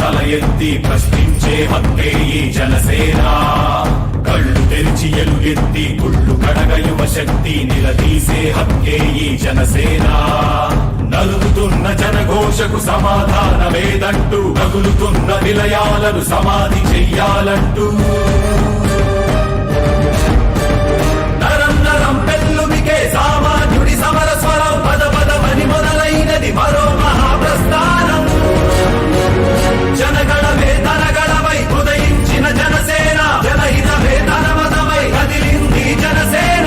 తల ఎత్తి ప్రశ్నించే హక్కే ఈ జనసేన. కళ్ళు తెరిచి ఎలుగెత్తి గుళ్ళు కడగ యువ శక్తి నిలదీసే హక్కే ఈ జనసేన. నలుగుతున్న జనఘోషకు సమాధానమేదంటూ తగులుతున్న విలయాలను సమాధి చెయ్యాలంటూ